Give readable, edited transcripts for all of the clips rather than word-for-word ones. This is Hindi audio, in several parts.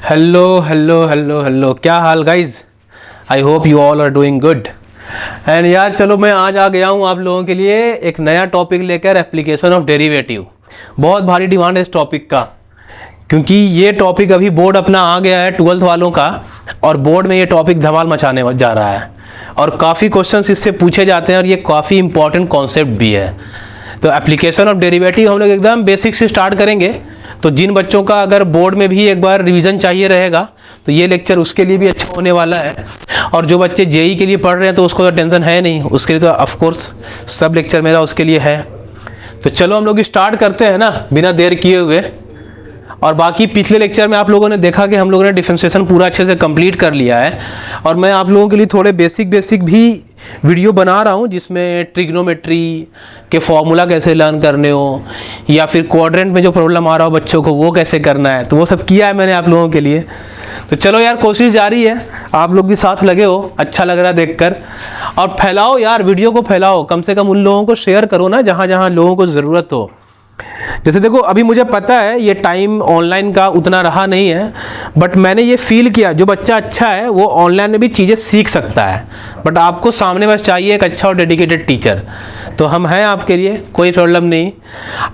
हेलो हेलो हेलो हेलो, क्या हाल guys. I hope you all are doing good. And यार चलो मैं आज आ गया हूँ आप लोगों के लिए एक नया टॉपिक लेकर, एप्लीकेशन ऑफ डेरिवेटिव। बहुत भारी डिमांड है इस टॉपिक का, क्योंकि ये टॉपिक अभी बोर्ड अपना आ गया है 12th वालों का, और बोर्ड में ये टॉपिक धमाल मचाने जा रहा है और काफ़ी क्वेश्चंस इससे पूछे जाते हैं और ये काफ़ी इंपॉर्टेंट कॉन्सेप्ट भी है। तो एप्लीकेशन ऑफ डेरिवेटिव हम लोग एकदम बेसिक से स्टार्ट करेंगे। तो जिन बच्चों का अगर बोर्ड में भी एक बार रिवीजन चाहिए रहेगा तो ये लेक्चर उसके लिए भी अच्छा होने वाला है। और जो बच्चे जेई के लिए पढ़ रहे हैं तो उसको तो टेंशन है नहीं, उसके लिए तो ऑफ कोर्स सब लेक्चर मेरा उसके लिए है। तो चलो हम लोग स्टार्ट करते हैं ना, बिना देर किए हुए। और बाकी पिछले लेक्चर में आप लोगों ने देखा कि हम लोगों ने डिफरेंशिएशन पूरा अच्छे से कंप्लीट कर लिया है, और मैं आप लोगों के लिए थोड़े बेसिक भी वीडियो बना रहा हूँ जिसमें ट्रिग्नोमेट्री के फॉर्मूला कैसे लर्न करने हो, या फिर क्वाड्रेंट में जो प्रॉब्लम आ रहा हो बच्चों को वो कैसे करना है, तो वो सब किया है मैंने आप लोगों के लिए। तो चलो यार, कोशिश जारी है, आप लोग भी साथ लगे हो, अच्छा लग रहा है देखकर। और फैलाओ यार, वीडियो को फैलाओ, कम से कम उन लोगों को शेयर करो ना जहाँ जहाँ लोगों को ज़रूरत हो। जैसे देखो, अभी मुझे पता है ये टाइम ऑनलाइन का उतना रहा नहीं है, बट मैंने ये फील किया जो बच्चा अच्छा है वो ऑनलाइन में भी चीज़ें सीख सकता है, बट आपको सामने बस चाहिए एक अच्छा और डेडिकेटेड टीचर। तो हम हैं आपके लिए, कोई प्रॉब्लम नहीं।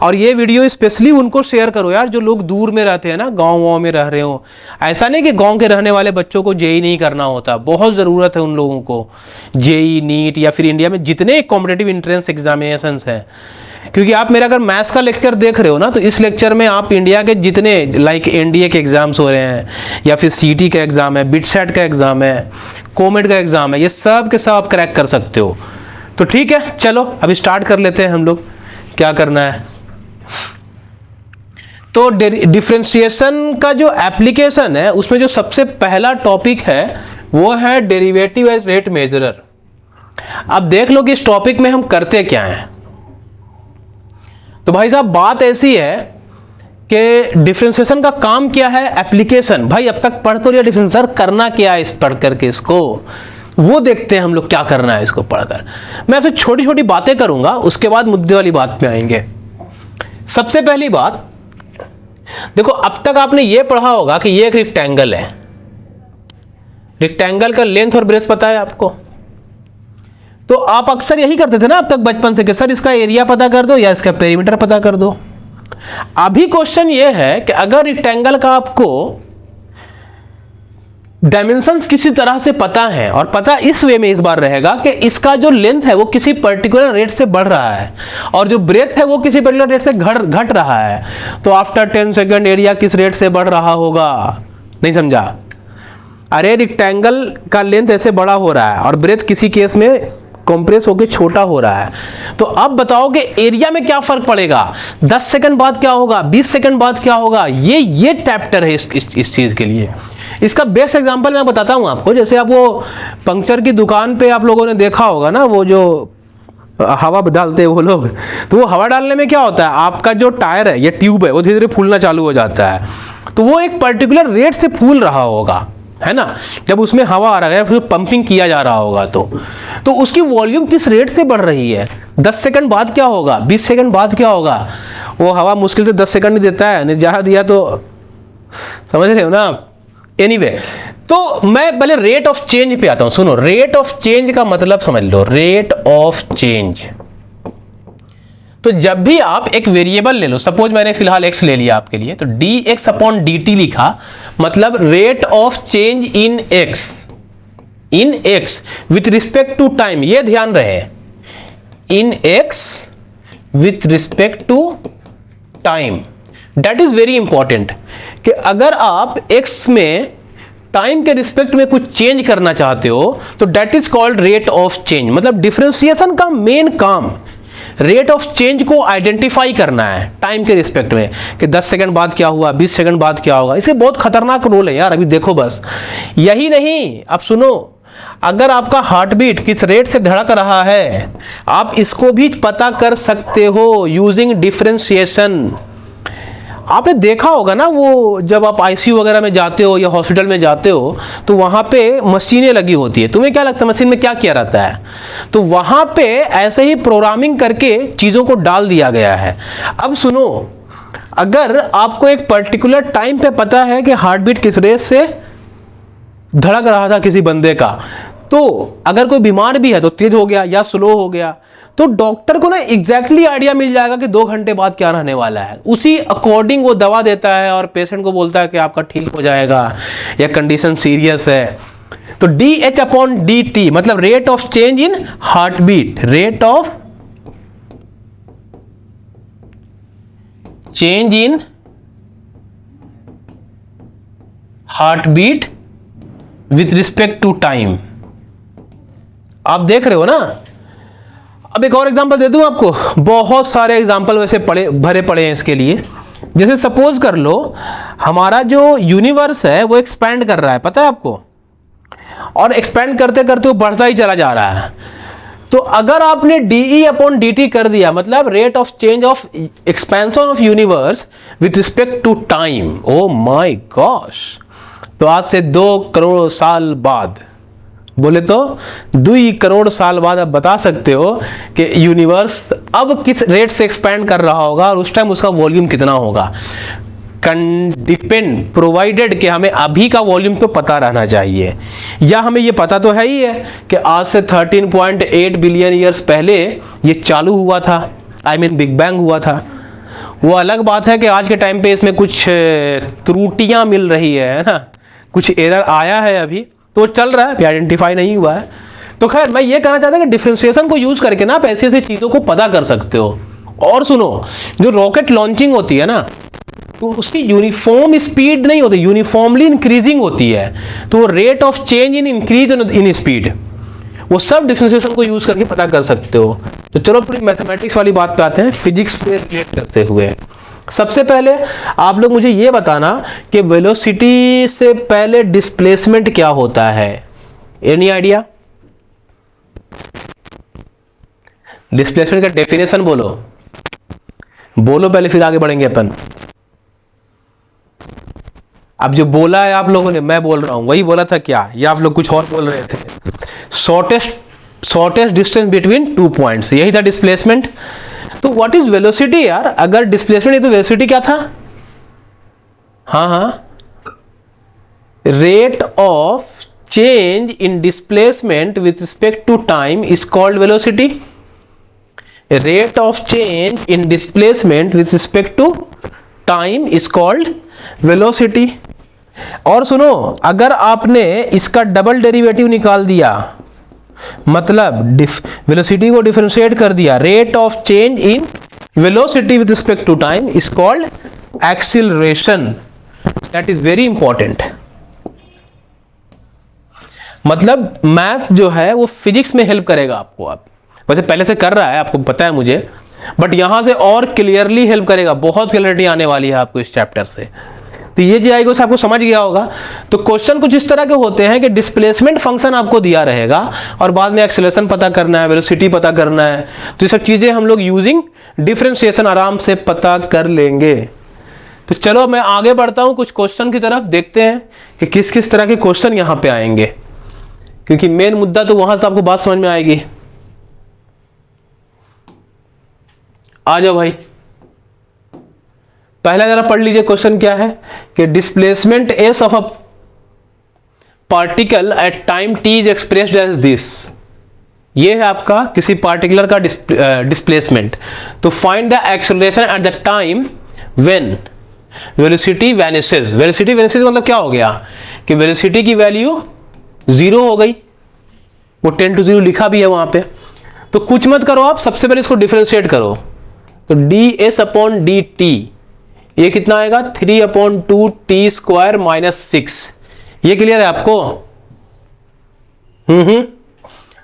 और ये वीडियो स्पेशली उनको शेयर करो यार जो लोग दूर में रहते हैं ना, गाँव में रह रहे हो। ऐसा नहीं कि गाँव के रहने वाले बच्चों को जेई नहीं करना होता, बहुत ज़रूरत है उन लोगों को। जेई, नीट या फिर इंडिया में जितने कॉम्पिटिटिव एंट्रेंस एग्जामिनेशंस हैं, क्योंकि आप मेरा अगर मैथ्स का लेक्चर देख रहे हो ना, तो इस लेक्चर में आप इंडिया के जितने लाइक एनडीए के एग्जाम्स हो रहे हैं, या फिर सीटी का एग्जाम है, बिटसेट का एग्जाम है, कोमेट का एग्जाम है, ये सब के सब आप क्रैक कर सकते हो। तो ठीक है, चलो अभी स्टार्ट कर लेते हैं हम लोग, क्या करना है। तो डिफरेंशिएशन का जो एप्लीकेशन है उसमें जो सबसे पहला टॉपिक है वो है डेरिवेटिव एज रेट मेजरर। अब देख लो कि इस टॉपिक में हम करते क्या हैं। तो भाई साहब, बात ऐसी है कि डिफरेंशिएशन का काम क्या है, एप्लीकेशन। भाई अब तक पढ़ तो लिया डिफरेंशिएशन, करना क्या है इस पढ़ करके, इसको वो देखते हैं हम लोग क्या करना है इसको पढ़कर। मैं आपसे छोटी छोटी बातें करूंगा, उसके बाद मुद्दे वाली बात पे आएंगे। सबसे पहली बात देखो, अब तक आपने ये पढ़ा होगा कि ये एक रेक्टेंगल है। रेक्टेंगल का लेंथ और ब्रेथ पता है आपको, तो आप अक्सर यही करते थे ना अब तक बचपन से कि सर इसका एरिया पता कर दो या इसका पेरीमीटर पता कर दो। अभी क्वेश्चन ये है कि अगर रेक्टेंगल का आपको डायमेंशंस किसी तरह से पता है, और पता इस वे में इस बार रहेगा कि इसका जो लेंथ है वो किसी पर्टिकुलर रेट से बढ़ रहा है और जो ब्रेथ है वो किसी पर्टिकुलर रेट से घट रहा है, तो आफ्टर 10 सेकंड एरिया किस रेट से बढ़ रहा होगा। नहीं समझा? अरे रेक्टेंगल का लेंथ ऐसे बड़ा हो रहा है और ब्रेथ किसी केस में कंप्रेस होकर छोटा हो रहा है, तो अब बताओ कि एरिया में क्या फर्क पड़ेगा, 10 सेकंड बाद क्या होगा, 20 सेकंड बाद क्या होगा। ये चैप्टर है इस चीज के लिए। इसका बेस्ट एग्जांपल मैं बताता हूं आपको। जैसे आप वो पंक्चर की दुकान पे आप लोगों ने देखा होगा ना, वो जो हवा डालते हैं वो लोग, तो वो हवा डालने में क्या होता है, आपका जो टायर है, ये ट्यूब है, वो धीरे धीरे फूलना चालू हो जाता है, तो वो एक पर्टिकुलर रेट से फूल रहा होगा, है ना। जब उसमें हवा आ रहा है, फिर पंपिंग किया जा रहा होगा, तो उसकी वॉल्यूम किस रेट से बढ़ रही है। 10 सेकंड बाद क्या होगा, 20 सेकंड बाद क्या होगा। वो हवा मुश्किल से 10 सेकंड ही देता है, नहीं जहाँ दिया तो समझ रहे हो ना आप। एनीवे, तो मैं पहले रेट ऑफ चेंज पे आता हूं। सुनो, रेट ऑफ चेंज का मतलब समझ लो, रेट ऑफ चेंज। तो जब भी आप एक वेरिएबल ले लो, सपोज मैंने फिलहाल x ले लिया आपके लिए, तो dx अपॉन dt लिखा, मतलब rate of change in x with respect to time. ये ध्यान रहे, in x with respect to time, that is very important. कि अगर आप x में टाइम के रिस्पेक्ट में कुछ चेंज करना चाहते हो तो that is called rate of change. मतलब डिफरेंशिएशन का मेन काम रेट ऑफ चेंज को आइडेंटिफाई करना है टाइम के रिस्पेक्ट में, कि 10 सेकंड बाद क्या हुआ, 20 सेकंड बाद क्या होगा। इसके बहुत खतरनाक रोल है यार, अभी देखो बस। यही नहीं, अब सुनो, अगर आपका हार्ट बीट किस रेट से धड़क रहा है, आप इसको भी पता कर सकते हो यूजिंग डिफरेंशिएशन। आपने देखा होगा ना, वो जब आप आईसीयू वगैरह में जाते हो या हॉस्पिटल में जाते हो तो वहाँ पे मशीनें लगी होती है। तुम्हें क्या लगता है मशीन में क्या किया रहता है? तो वहाँ पे ऐसे ही प्रोग्रामिंग करके चीज़ों को डाल दिया गया है। अब सुनो, अगर आपको एक पर्टिकुलर टाइम पे पता है कि हार्ट बीट किस रेट से धड़क रहा था किसी बंदे का, तो अगर कोई बीमार भी है तो तेज हो गया या स्लो हो गया, तो डॉक्टर को ना एग्जैक्टली आइडिया मिल जाएगा कि 2 घंटे बाद क्या रहने वाला है। उसी अकॉर्डिंग वो दवा देता है और पेशेंट को बोलता है कि आपका ठीक हो जाएगा या कंडीशन सीरियस है। तो DH/dt मतलब rate of change in heart beat, rate of change in heart beat with respect to time. आप देख रहे हो ना। अब एक और एग्जांपल दे दूं आपको, बहुत सारे एग्जांपल वैसे भरे पड़े हैं इसके लिए। जैसे सपोज कर लो हमारा जो यूनिवर्स है वो एक्सपैंड कर रहा है, पता है आपको, और एक्सपैंड करते करते वो बढ़ता ही चला जा रहा है। तो अगर आपने DE/dt कर दिया, मतलब rate of change of expansion of universe with respect to time, oh my gosh, तो आज से 2 करोड़ साल बाद, बोले तो 2 करोड़ साल बाद आप बता सकते हो कि यूनिवर्स अब किस रेट से एक्सपैंड कर रहा होगा और उस टाइम उसका वॉल्यूम कितना होगा। डिपेंड प्रोवाइडेड कि हमें अभी का वॉल्यूम तो पता रहना चाहिए, या हमें ये पता तो है ही है कि आज से 13.8 बिलियन ईयर्स पहले ये चालू हुआ था, आई मीन बिग बैंग हुआ था। वो अलग बात है कि आज के टाइम पे इसमें कुछ त्रुटियां मिल रही है ना, कुछ एरर आया है अभी, तो चल रहा है, अभी आइडेंटिफाई नहीं हुआ है। तो खैर मैं ये कहना चाहता हूं कि डिफरेंशिएशन को यूज करके ना आप ऐसी ऐसी चीज़ों को पता कर सकते हो। और सुनो, जो रॉकेट लॉन्चिंग होती है ना, तो उसकी यूनिफॉर्म स्पीड नहीं होती, यूनिफॉर्मली इंक्रीजिंग होती है। तो rate of change in increase in speed, वो सब डिफरेंशिएशन को यूज करके पता कर सकते हो। तो चलो थोड़ी मैथमेटिक्स वाली बात पे आते हैं, फिजिक्स से रिलेट करते हुए। सबसे पहले आप लोग मुझे ये बताना कि वेलोसिटी से पहले डिस्प्लेसमेंट क्या होता है। Any idea? डिस्प्लेसमेंट का डेफिनेशन बोलो पहले, फिर आगे बढ़ेंगे अपन। अब जो बोला है आप लोगों ने, मैं बोल रहा हूं वही बोला था क्या, या आप लोग कुछ और बोल रहे थे? शॉर्टेस्ट डिस्टेंस बिटवीन 2 पॉइंट्स, यही था डिस्प्लेसमेंट। तो व्हाट इज वेलोसिटी यार? अगर डिस्प्लेसमेंट है तो वेलोसिटी क्या था? हाँ, rate of change in displacement with respect to time is called velocity. Rate of change in displacement with respect to time is called velocity. और सुनो, अगर आपने इसका डबल डेरिवेटिव निकाल दिया, मतलब वेलोसिटी को डिफरेंशिएट कर दिया, rate of change in velocity with respect to time is called acceleration. That is very important. मतलब मैथ जो है वो फिजिक्स में हेल्प करेगा आपको। आप वैसे पहले से कर रहा है, आपको पता है मुझे, बट यहां से और क्लियरली हेल्प करेगा। बहुत क्लियरिटी आने वाली है आपको इस चैप्टर से। तो ये जो आएगा आपको समझ गया होगा। तो क्वेश्चन कुछ इस तरह के होते हैं कि डिस्प्लेसमेंट फंक्शन आपको दिया रहेगा और बाद में एक्सेलरेशन पता करना है, वेलोसिटी पता करना है। तो ये सब चीजें हम लोग यूजिंग डिफरेंशिएशन आराम से पता कर लेंगे। तो चलो मैं आगे बढ़ता हूं, कुछ क्वेश्चन की तरफ देखते हैं कि किस किस तरह के क्वेश्चन यहां पे आएंगे, क्योंकि मेन मुद्दा तो वहां से आपको बात समझ में आएगी। आ जाओ भाई, पहला जरा पढ़ लीजिए क्वेश्चन क्या है कि displacement S of a particle at time T is expressed as this. ये है आपका किसी पार्टिकुलर का डिस्प्लेसमेंट। तो find the acceleration at the time when velocity vanishes. Velocity vanishes मतलब क्या हो गया कि वेलोसिटी की वैल्यू 0 हो गई। वो 10 to 0 लिखा भी है वहां पे। तो कुछ मत करो आप, सबसे पहले इसको डिफरेंशिएट करो। तो ds/dt ये कितना आएगा? 3/2t² - 6। ये क्लियर है आपको?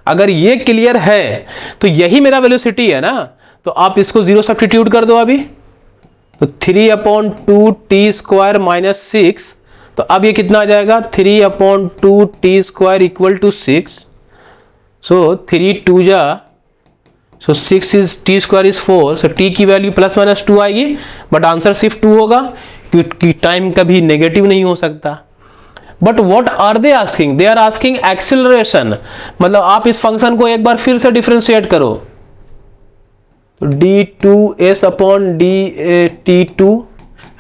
अगर ये क्लियर है तो यही मेरा वेलोसिटी है ना, तो आप इसको 0 सब्स्टिट्यूट कर दो अभी। तो 3/2t² - 6, तो अब ये कितना आ जाएगा? 3/2t² = 6। सो 3 2 जा, सो 6 is t² is 4। So t की वैल्यू ±2 आएगी, बट आंसर सिर्फ 2 होगा क्योंकि टाइम कभी नेगेटिव नहीं हो सकता। But what are they asking? They are asking acceleration. मतलब आप इस फंक्शन को एक बार फिर से डिफरेंशिएट करो। तो d2s upon dt2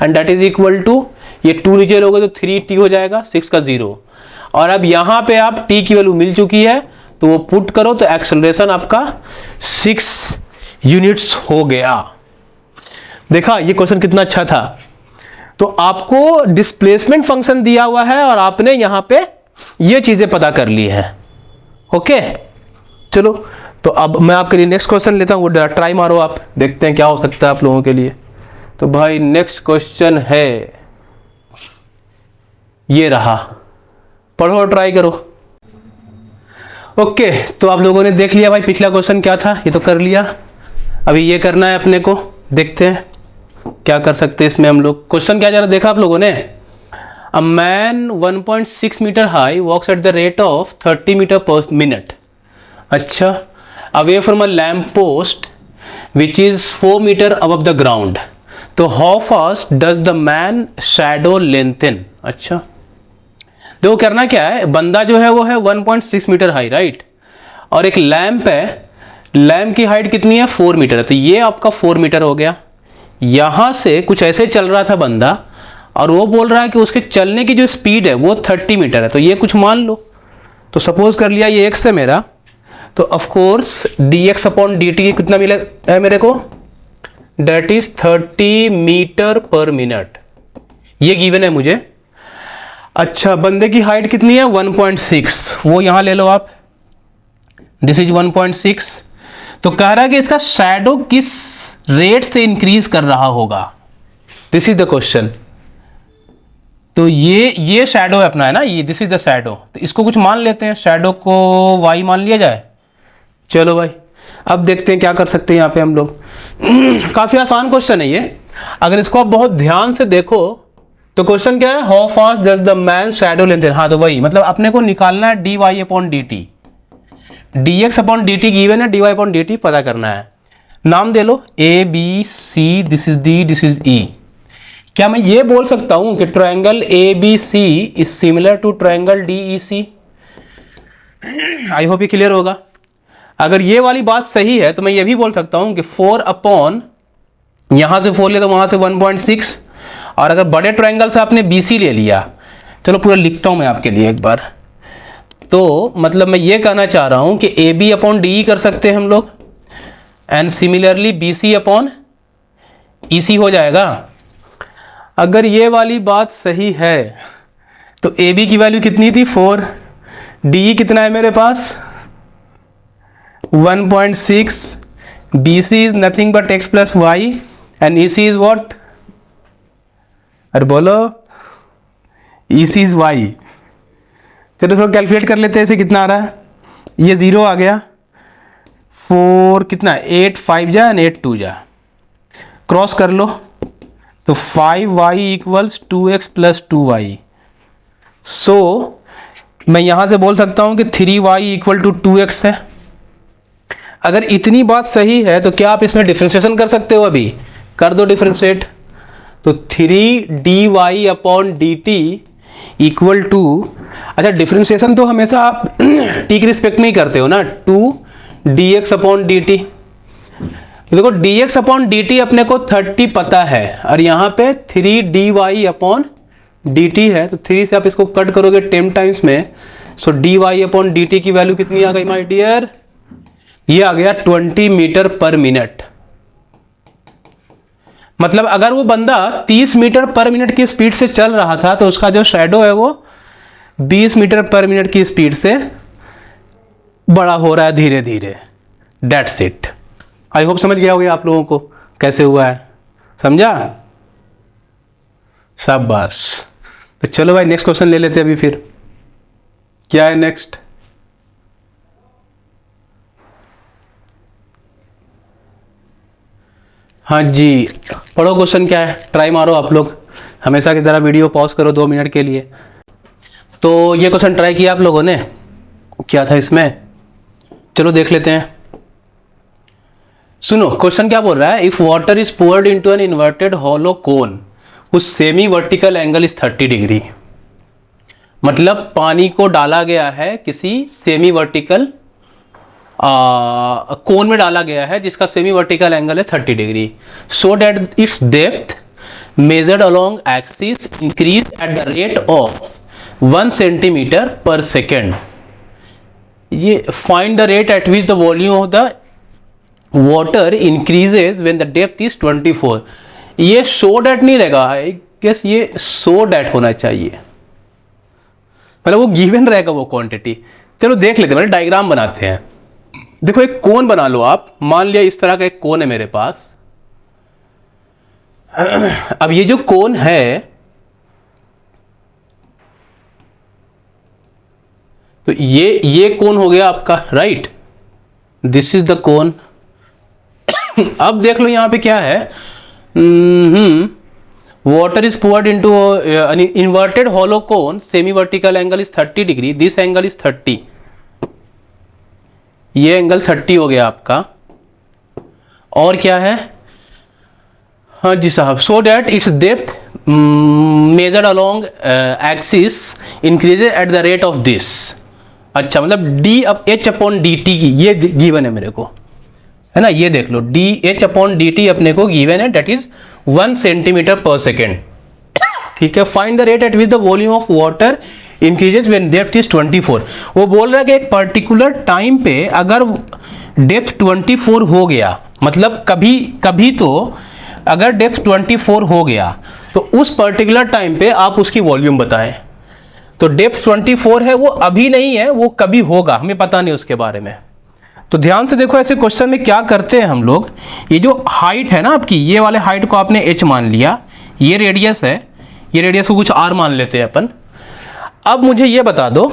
and that is equal to, ये 2 नीचे लोगे तो 3t हो जाएगा, 6 का 0। और अब यहां पे आप t की वैल्यू मिल चुकी है तो वो पुट करो तो एक्सेलरेशन आपका 6 यूनिट्स हो गया। देखा ये क्वेश्चन कितना अच्छा था। तो आपको डिस्प्लेसमेंट फंक्शन दिया हुआ है और आपने यहां पे ये चीजें पता कर ली है। ओके चलो, तो अब मैं आपके लिए नेक्स्ट क्वेश्चन लेता हूं, वो ट्राई मारो आप, देखते हैं क्या हो सकता है आप लोगों के लिए। तो भाई नेक्स्ट क्वेश्चन है ये रहा, पढ़ो और ट्राई करो। ओके तो आप लोगों ने देख लिया भाई पिछला क्वेश्चन क्या था, ये तो कर लिया। अभी ये करना है अपने को, देखते हैं क्या कर सकते हैं इसमें हम लोग। क्वेश्चन क्या जा रहा देखा आप लोगों ने, a man 1.6 metre high walks at the rate of 30 metre per minute, अच्छा, away from a lamp post which is 4 metre above the ground, तो how fast does the man shadow lengthen. अच्छा देखो करना क्या है, बंदा जो है वो है 1.6 मीटर हाई राइट, और एक लैंप है, लैंप की हाइट कितनी है 4 मीटर है, तो ये आपका 4 मीटर हो गया। यहां से कुछ ऐसे चल रहा था बंदा और वो बोल रहा है कि उसके चलने की जो स्पीड है वो 30 मीटर है, तो ये कुछ मान लो। तो सपोज कर लिया ये x है मेरा, तो of course dx upon dt कितना मिला है मेरे को, that is 30 metre per minute, ये गिवन है मुझे। अच्छा बंदे की हाइट कितनी है 1.6, वो यहां ले लो आप, दिस इज 1.6। तो कह रहा है कि इसका शैडो किस रेट से इंक्रीज कर रहा होगा, दिस इज द क्वेश्चन। तो ये शैडो है अपना है ना, ये दिस इज द शैडो, तो इसको कुछ मान लेते हैं, शैडो को y मान लिया जाए। चलो भाई अब देखते हैं क्या कर सकते हैं यहाँ पे हम लोग। काफी आसान क्वेश्चन है ये, अगर इसको आप बहुत ध्यान से देखो तो क्वेश्चन क्या है, how fast does the man shadow length, हाँ तो वही मतलब अपने को निकालना है dy upon dt, dx upon dt given है, dy अपॉन dt पता करना है। नाम दे लो a b c, this is d, this is e। क्या मैं ये बोल सकता हूं कि triangle ABC is similar to triangle DEC? I hope ये क्लियर होगा। अगर ये वाली बात सही है तो मैं ये भी बोल सकता हूं कि 4 अपॉन यहां से 4 ले तो वहां से 1.6, और अगर बड़े ट्रायंगल से आपने BC ले लिया, चलो पूरा लिखता हूं मैं आपके लिए एक बार। तो मतलब मैं ये कहना चाह रहा हूं कि AB अपॉन DE कर सकते हैं हम लोग, and similarly BC upon EC हो जाएगा। अगर ये वाली बात सही है तो AB की वैल्यू कितनी थी 4, DE कितना है मेरे पास 1.6, BC is nothing but x plus y and EC is what, अरे बोलो EC इज y। चलो थोड़ा कैलकुलेट कर लेते हैं इसे कितना आ रहा है, ये 0 आ गया, 4 कितना 8 5 जा एंड 8 2 जा, क्रॉस कर लो तो 5y equals 2x plus 2y। सो मैं यहां से बोल सकता हूं कि 3y इक्वल टू 2x है। अगर इतनी बात सही है तो क्या आप इसमें डिफरेंशिएशन कर सकते हो, अभी कर दो डिफरेंशिएट, तो 3dy upon dt equal to, अच्छा डिफरेंशिएशन तो हमेशा आप t के रिस्पेक्ट में ही करते हो ना, 2dx अपॉन dt। देखो dx अपॉन dt अपने को 30 पता है और यहाँ पे 3dy अपॉन dt है, तो 3 से आप इसको कट करोगे 10 टाइम्स में, सो dy अपॉन dt की वैल्यू कितनी आ गई माय डियर, ये आ गया 20 मीटर पर मिनट। मतलब अगर वो बंदा 30 मीटर पर मिनट की स्पीड से चल रहा था तो उसका जो शैडो है वो 20 मीटर पर मिनट की स्पीड से बड़ा हो रहा है धीरे धीरे, दैट्स इट। आई होप समझ गया होगा आप लोगों को कैसे हुआ है, समझा, शाबाश। तो चलो भाई नेक्स्ट क्वेश्चन ले लेते हैं अभी, फिर क्या है नेक्स्ट। हाँ जी पढ़ो क्वेश्चन क्या है, ट्राई मारो आप लोग, हमेशा की तरह वीडियो पॉज करो 2 मिनट के लिए। तो ये क्वेश्चन ट्राई किया आप लोगों ने, क्या था इसमें, चलो देख लेते हैं। सुनो क्वेश्चन क्या बोल रहा है, if water is poured into an inverted hollow cone whose semi vertical angle is 30 degree. मतलब पानी को डाला गया है किसी सेमी वर्टिकल कोन में डाला गया है जिसका सेमी वर्टिकल एंगल है 30 degree, so that it's depth measured along axis increase at the rate of 1 centimetre per second. ये find the rate at which the volume of the water increases when the depth is 24। ये सो डैट नहीं रहेगा, आई गेस ये सो डैट होना चाहिए, मतलब वो गिवन रहेगा वो क्वांटिटी। चलो देख लेते हैं, मतलब डायग्राम बनाते हैं। देखो एक कोन बना लो आप, मान लिया इस तरह का एक कोन है मेरे पास। अब ये जो कोन है, तो ये कोन हो गया आपका, right, this is the cone. अब देख लो यहां पे क्या है, water is poured into an inverted hollow cone, semi vertical angle is 30 degree, this angle is 30, ये एंगल 30 हो गया आपका। और क्या है, हाँ जी साहब, so that it's depth measured along axis increases at the rate of this. अच्छा, मतलब डी अब एच अपॉन डी टी की ये गिवन है मेरे को, है ना, ये देख लो D H upon D T अपने को गिवन है, that is 1 centimetre per second. ठीक है, find the rate at which the volume of water increases when depth is 24। वो बोल रहा है कि एक पर्टिकुलर टाइम पे अगर डेप्थ 24 हो गया, मतलब कभी कभी तो अगर डेप्थ 24 हो गया तो उस पर्टिकुलर टाइम पे आप उसकी वॉल्यूम बताएं। तो डेप्थ 24 है, वो अभी नहीं है, वो कभी होगा, हमें पता नहीं उसके बारे में। तो ध्यान से देखो, ऐसे क्वेश्चन में क्या करते हैं हम लोग, ये जो हाइट है ना आपकी, ये वाले हाइट को आपने h मान लिया, ये रेडियस है, ये रेडियस को कुछ r मान लेते हैं अपन। अब मुझे ये बता दो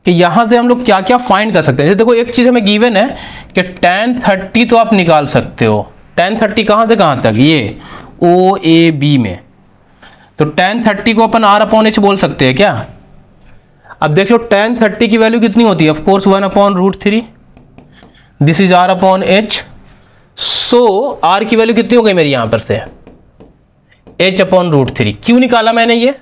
कि यहां से हम लोग क्या क्या फाइंड कर सकते हैं। जैसे देखो एक चीज हमें गिवन है कि tan 30 तो आप निकाल सकते हो। tan 30 कहां से कहां तक, ये ओ ए बी में, तो tan 30 को अपन r अपॉन h बोल सकते हैं क्या। अब देख लो tan 30 की वैल्यू कितनी होती है, of course 1/√3, this is r upon h। So r की वैल्यू कितनी हो गई मेरी यहां पर से, h/√3। क्यों निकाला मैंने ये,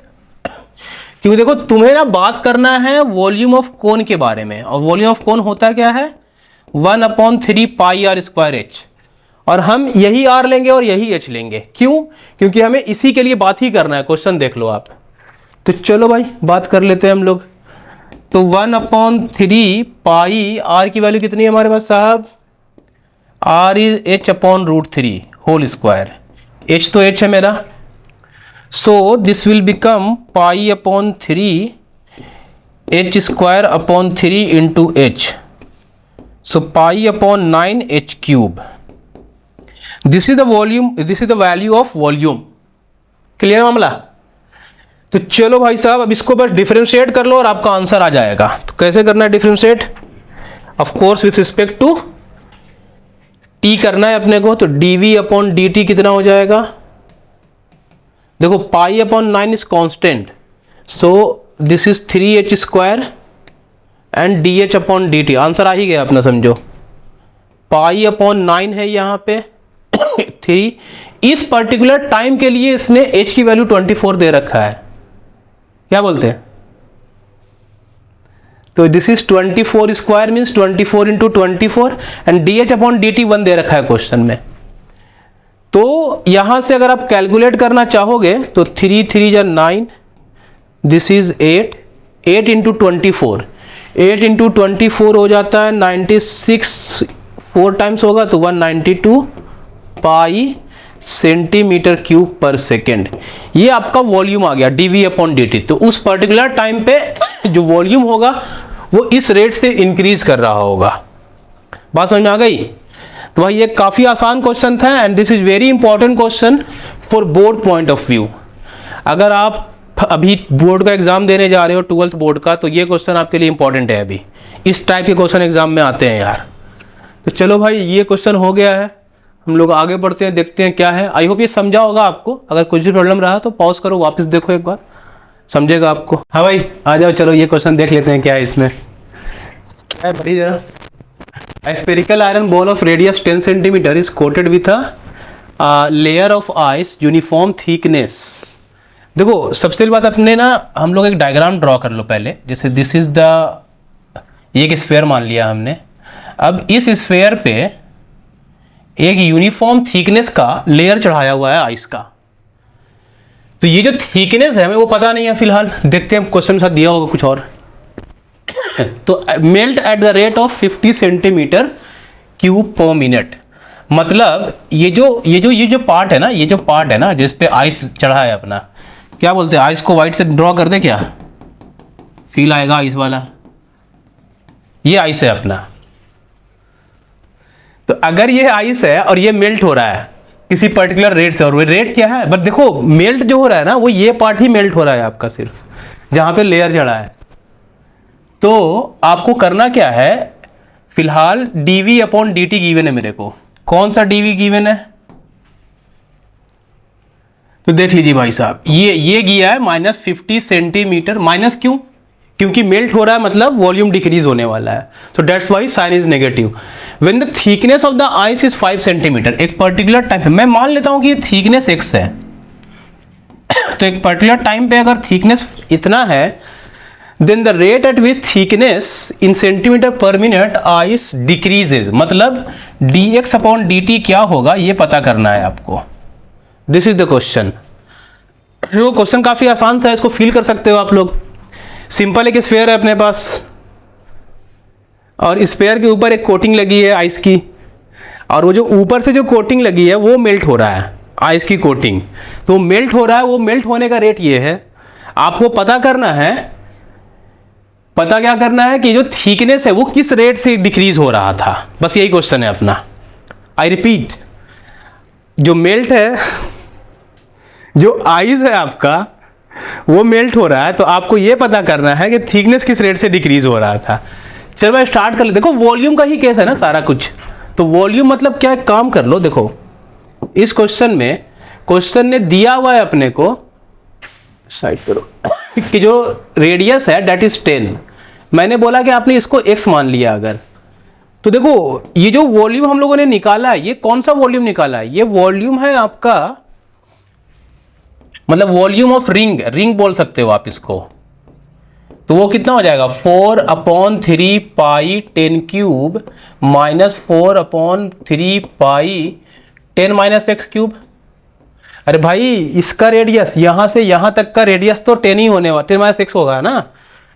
क्योंकि देखो तुम्हें ना बात करना है वॉल्यूम ऑफ कोन के बारे में, और वॉल्यूम ऑफ कोन होता क्या है, 1/3 पाई r स्क्वायर h, और हम यही r लेंगे और यही h लेंगे। क्यों, क्योंकि हमें इसी के लिए बात ही करना है। क्वेश्चन देख लो आप, तो चलो भाई बात कर लेते हैं हम लोग। तो 1/3 पाई r की वैल्यू कितनी है हमारे पास साहब, r is h/√3 whole square, h तो h है मेरा, सो दिस विल बिकम पाई/3 h square upon 3 into h, so पाई/9 h³। This is the volume, this is the value of volume. Clear मामला। तो चलो भाई साहब, अब इसको बस डिफरेंशिएट कर लो और आपका आंसर आ जाएगा। तो कैसे करना है differentiate, of course with respect to t करना है अपने को। तो dv/dt कितना हो जाएगा, देखो पाई/9 is constant, so this is 3h square and dh/dt। Answer आ ही गया अपना, समझो पाई/9 है यहाँ पे 3। इस पर्टिकुलर टाइम के लिए इसने h की वैल्यू 24 दे रखा है, क्या बोलते हैं, तो this is 24 square means 24 into 24 and dh/dt 1 दे रखा है क्वेश्चन में। तो यहां से अगर आप कैलकुलेट करना चाहोगे तो 3 3 जा 9, दिस इज 8, 8 इंटू 24, 8 इंटू 24 हो जाता है 96, 4 टाइम्स होगा तो 192 पाई सेंटीमीटर क्यूब पर सेकेंड। ये आपका वॉल्यूम आ गया dv/dt। तो उस पर्टिकुलर टाइम पे जो वॉल्यूम होगा वो इस रेट से इंक्रीज कर रहा होगा। बात समझ में आ गई। तो भाई ये काफी आसान क्वेश्चन था and this is very important question for board point of view. अगर आप अभी बोर्ड का एग्जाम देने जा रहे हो 12th बोर्ड का, तो ये क्वेश्चन आपके लिए इंपॉर्टेंट है। अभी इस टाइप के क्वेश्चन एग्जाम में आते हैं यार। तो चलो भाई ये क्वेश्चन हो गया है, हम लोग आगे बढ़ते हैं, देखते हैं क्या है। आई होप ये समझा होगा आपको। अगर कुछ भी प्रॉब्लम रहा तो पॉज करो, वापस देखो एक बार, समझेगा आपको। हाँ भाई आ जाओ, चलो ये क्वेश्चन देख लेते हैं क्या है इसमें। क्या है बड़ी जरा, A spherical iron ball of radius 10 cm is coated with a layer of ice uniform thickness। देखो सबसे पहली बात अपने ना, हम लोग एक डायग्राम ड्रॉ कर लो पहले। जैसे दिस इज द एक स्फेयर मान लिया हमने। अब इस स्फेयर पे एक यूनिफॉर्म थिकनेस का लेयर चढ़ाया हुआ है आइस का। तो ये जो थिकनेस है हमें वो पता नहीं है फिलहाल, देखते हैं क्वेश्चन साथ दिया होगा कुछ और। तो melt eight the rate of 50 centimetre cube पर मिनट, मतलब ये जो पार्ट है ना, ये जो पार्ट है ना जिस पे आइस चढ़ा है अपना, क्या बोलते हैं, आइस को व्हाइट से ड्रॉ कर दे, क्या फील आएगा आइस वाला, ये आइस है अपना। तो अगर ये आइस है और ये मेल्ट हो रहा है किसी पर्टिकुलर रेट से, और वो रेट क्या है, बट देखो मेल्ट जो हो रहा है ना वो ये पार्ट ही मेल्ट हो रहा है आपका, सिर्फ जहां पे लेयर चढ़ा है। तो आपको करना क्या है, फिलहाल dv अपॉन dt गिवन है मेरे को। कौन सा dv गिवन है, तो देख लीजिए भाई साहब, ये गया है -50 सेंटीमीटर। माइनस क्यों, क्योंकि मेल्ट हो रहा है मतलब वॉल्यूम डिक्रीज होने वाला है, तो that's why sign is negative. When the thickness of the ice is 5 centimeter, एक पर्टिकुलर टाइम पे, मैं मान लेता हूं कि ये थिकनेस x है, तो एक पर्टिकुलर टाइम पे अगर थिकनेस इतना है, then the rate at which thickness in centimeter per minute ice decreases, मतलब dx अपॉन dt क्या होगा ये पता करना है आपको। This is the question. वो क्वेश्चन काफी आसान सा है, इसको फील कर सकते हो आप लोग। सिंपल एक स्फेयर है अपने पास और स्फेयर के ऊपर एक कोटिंग लगी है आइस की, और वो जो ऊपर से जो कोटिंग लगी है वो मेल्ट हो रहा है, आइस की कोटिंग, तो मेल्ट हो रहा है। वो मेल्ट होने का रेट ये है, आपको पता करना है, पता क्या करना है कि जो थिकनेस है वो किस रेट से डिक्रीज हो रहा था, बस यही क्वेश्चन है अपना। आई रिपीट, जो मेल्ट है, जो आइस है आपका वो मेल्ट हो रहा है, तो आपको ये पता करना है कि थिकनेस किस रेट से डिक्रीज हो रहा था। चलो मैं स्टार्ट कर ले, देखो वॉल्यूम का ही केस है ना सारा कुछ, तो वॉल्यूम मतलब क्या, एक काम कर लो, देखो इस क्वेश्चन में क्वेश्चन ने दिया हुआ है अपने को, साइड करो, कि जो रेडियस है डेट इज 10, मैंने बोला कि आपने इसको x मान लिया अगर, तो देखो ये जो वॉल्यूम हम लोगों ने निकाला है, ये कौन सा वॉल्यूम निकाला है, ये वॉल्यूम है आपका, मतलब वॉल्यूम ऑफ रिंग बोल सकते हो आप इसको। तो वो कितना हो जाएगा, 4/3 पाई 10 क्यूब माइनस 4/3 पाई 10 माइनस x क्यूब। अरे भाई इसका रेडियस यहां से यहां तक का रेडियस तो 10 ही होने वाला, 10 माइनस x होगा ना।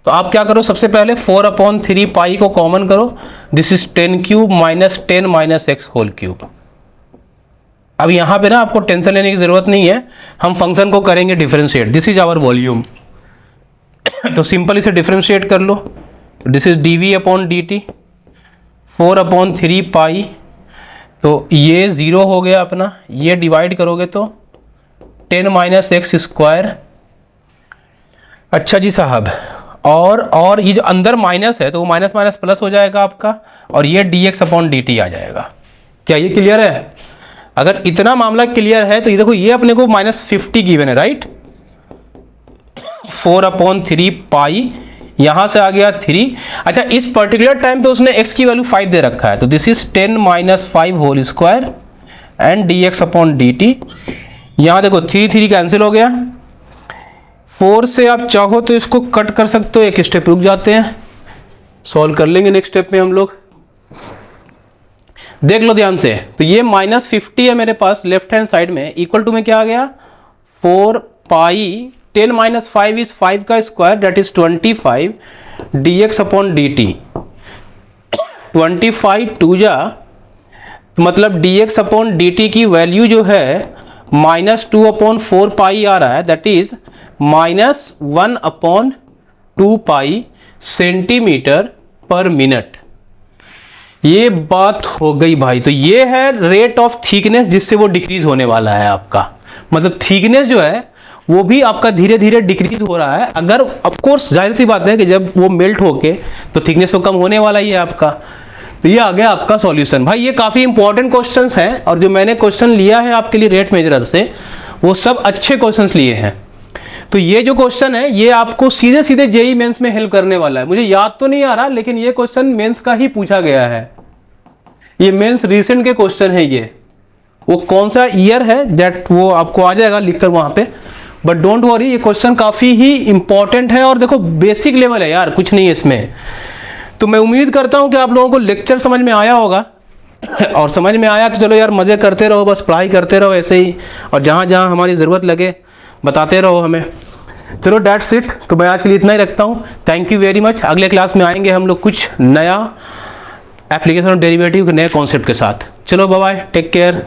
तो आप क्या करो, सबसे पहले 4/3 पाई को कॉमन करो, this is 10 cube minus 10 minus x whole cube. अब यहां पे ना आपको टेंशन लेने की जरूरत नहीं है, हम फंक्शन को करेंगे differentiate, this is our volume. तो सिंपल इसे डिफरेंशिएट कर लो, this is dv upon dt, 4/3 pi, तो ये 0 हो गया अपना, ये डिवाइड करोगे तो 10 माइनस एक्स स्क्वायर। अच्छा जी साहब, और ये जो अंदर माइनस है तो वो माइनस माइनस प्लस हो जाएगा आपका, और ये dx अपॉन dt आ जाएगा। क्या ये क्लियर है? अगर इतना मामला क्लियर है तो ये देखो, ये अपने को -50 गिवन है, राइट, 4/3 पाई, यहां से आ गया 3। अच्छा इस पर्टिकुलर टाइम पे उसने x की वैल्यू 5 दे रखा है, तो this is 10 minus 5 whole square and dx upon dt। यहां देखो 3 कैंसिल हो गया, 4 से आप चाहो तो इसको कट कर सकते हो, एक स्टेप रुक जाते हैं, सॉल्व कर लेंगे नेक्स्ट स्टेप में हम लोग। देख लो ध्यान से, तो ये -50 है मेरे पास लेफ्ट हैंड साइड में, इक्वल टू में क्या आ गया, 4 पाई 10 माइनस 5 इज 5 का square, that is 25 dx upon dt। 25 2 जा, तो मतलब dx अपॉन dt की वैल्यू जो है -2/4 पाई आ रहा है, that is -1/2 pi centimetre per minute. ये बात हो गई भाई। तो ये है रेट ऑफ थिकनेस जिससे वो डिक्रीज होने वाला है आपका, मतलब थिकनेस जो है वो भी आपका धीरे धीरे डिक्रीज हो रहा है। अगर ऑफ कोर्स जाहिर सी बात है कि जब वो मेल्ट होके तो थिकनेस तो कम होने वाला ही है आपका। तो ये आ गया आपका सॉल्यूशन। भाई ये काफ़ी इंपॉर्टेंट क्वेश्चंस हैं, और जो मैंने क्वेश्चन लिया है आपके लिए रेट मेजरर से, वो सब अच्छे क्वेश्चंस लिए हैं। तो ये जो क्वेश्चन है ये आपको सीधे सीधे जेई मेंस में हेल्प करने वाला है। मुझे याद तो नहीं आ रहा, लेकिन ये क्वेश्चन मेंस का ही पूछा गया है, ये मेंस रिसेंट के क्वेश्चन है। ये वो कौन सा ईयर है दैट वो आपको आ जाएगा लिखकर वहां पे, बट डोंट वरी, ये क्वेश्चन काफ़ी ही इंपॉर्टेंट है। और देखो बेसिक लेवल है यार, कुछ नहीं है इसमें। तो मैं उम्मीद करता हूँ कि आप लोगों को लेक्चर समझ में आया होगा, और समझ में आया तो चलो यार मज़े करते रहो, बस पढ़ाई करते रहो ऐसे ही, और जहाँ जहाँ हमारी ज़रूरत लगे बताते रहो हमें। चलो डेट्स इट, तो मैं आज के लिए इतना ही रखता हूँ। Thank you very much. अगले क्लास में आएंगे हम लोग कुछ नया एप्लीकेशन ऑफ डेरिवेटिव के नए कॉन्सेप्ट के साथ। चलो बाय बाय, टेक केयर।